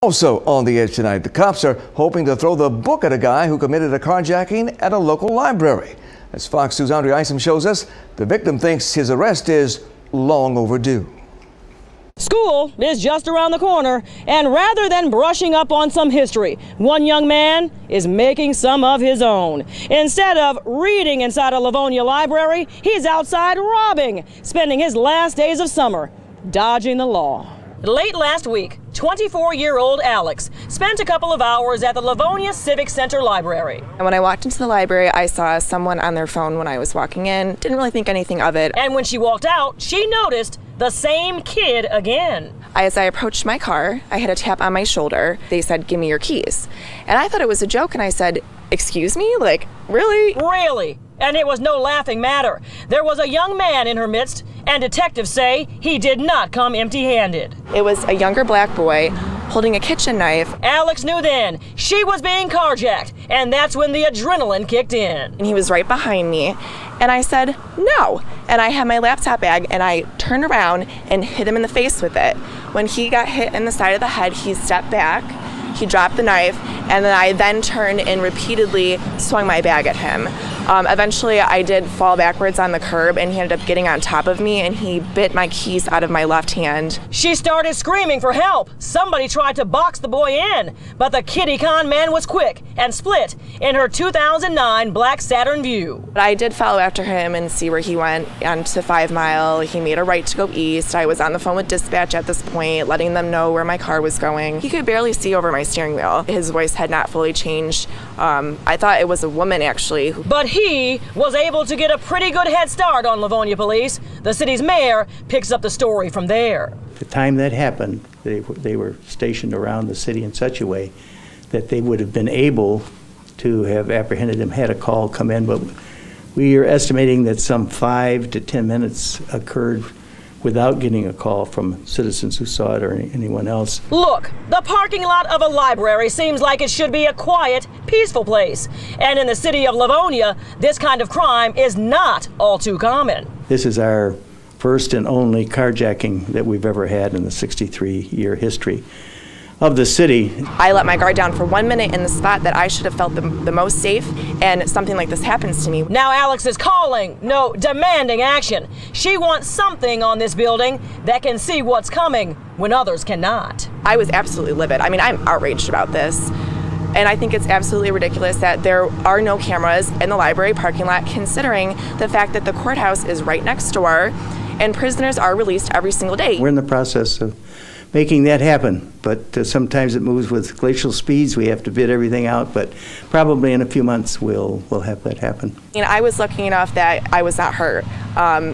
Also on the edge tonight, the cops are hoping to throw the book at a guy who committed a carjacking at a local library. As Fox News' Andrea Isom shows us, the victim thinks his arrest is long overdue. School is just around the corner, and rather than brushing up on some history, one young man is making some of his own. Instead of reading inside a Livonia library, he's outside robbing, spending his last days of summer dodging the law. Late last week, 24-year-old Alex spent a couple of hours at the Livonia Civic Center Library. And when I walked into the library, I saw someone on their phone when I was walking in. Didn't really think anything of it. And when she walked out, she noticed the same kid again. As I approached my car, I had a tap on my shoulder. They said, "Give me your keys." And I thought it was a joke, and I said, "Excuse me? Like, really?" Really? And it was no laughing matter. There was a young man in her midst, and detectives say he did not come empty-handed. It was a younger black boy holding a kitchen knife. Alex knew then she was being carjacked, and that's when the adrenaline kicked in. And he was right behind me, and I said, "No." And I had my laptop bag, and I turned around and hit him in the face with it. When he got hit in the side of the head, he stepped back, he dropped the knife, and then I turned and repeatedly swung my bag at him. Eventually, I did fall backwards on the curb, and he ended up getting on top of me, and he bit my keys out of my left hand. She started screaming for help. Somebody tried to box the boy in, but the kitty con man was quick and split in her 2009 black Saturn Vue. But I did follow after him and see where he went onto 5 Mile. He made a right to go east. I was on the phone with dispatch at this point, letting them know where my car was going. He could barely see over my steering wheel. His voice had not fully changed. I thought it was a woman, actually. But he was able to get a pretty good head start on Livonia police. The city's mayor picks up the story from there. The time that happened, they were stationed around the city in such a way that they would have been able to have apprehended him had a call come in, but we are estimating that some 5 to 10 minutes occurred without getting a call from citizens who saw it or anyone else. Look, the parking lot of a library seems like it should be a quiet, peaceful place. And in the city of Livonia, this kind of crime is not all too common. This is our first and only carjacking that we've ever had in the 63-year history of the city. I let my guard down for 1 minute in the spot that I should have felt the most safe, and something like this happens to me. Now Alex is calling, no, demanding action. She wants something on this building that can see what's coming when others cannot. I was absolutely livid. I mean, I'm outraged about this. And I think it's absolutely ridiculous that there are no cameras in the library parking lot, considering the fact that the courthouse is right next door and prisoners are released every single day. We're in the process of making that happen, but sometimes it moves with glacial speeds. We have to bid everything out, but probably in a few months we'll have that happen. And I was lucky enough that I was not hurt.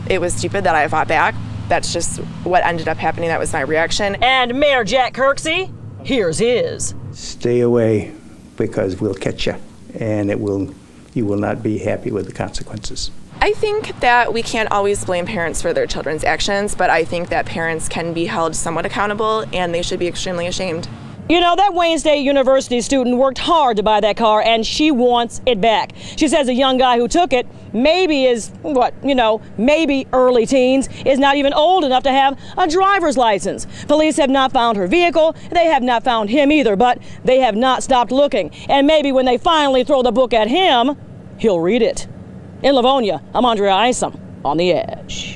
It was stupid that I fought back. That's just what ended up happening. That was my reaction. And Mayor Jack Kirksey, here's his. Stay away, because we'll catch you, and you will not be happy with the consequences. I think that we can't always blame parents for their children's actions, but I think that parents can be held somewhat accountable, and they should be extremely ashamed. You know, that Wayne State University student worked hard to buy that car, and she wants it back. She says a young guy who took it maybe is, maybe early teens, is not even old enough to have a driver's license. Police have not found her vehicle. They have not found him either, but they have not stopped looking. And maybe when they finally throw the book at him, he'll read it. In Livonia, I'm Andrea Isom on The Edge.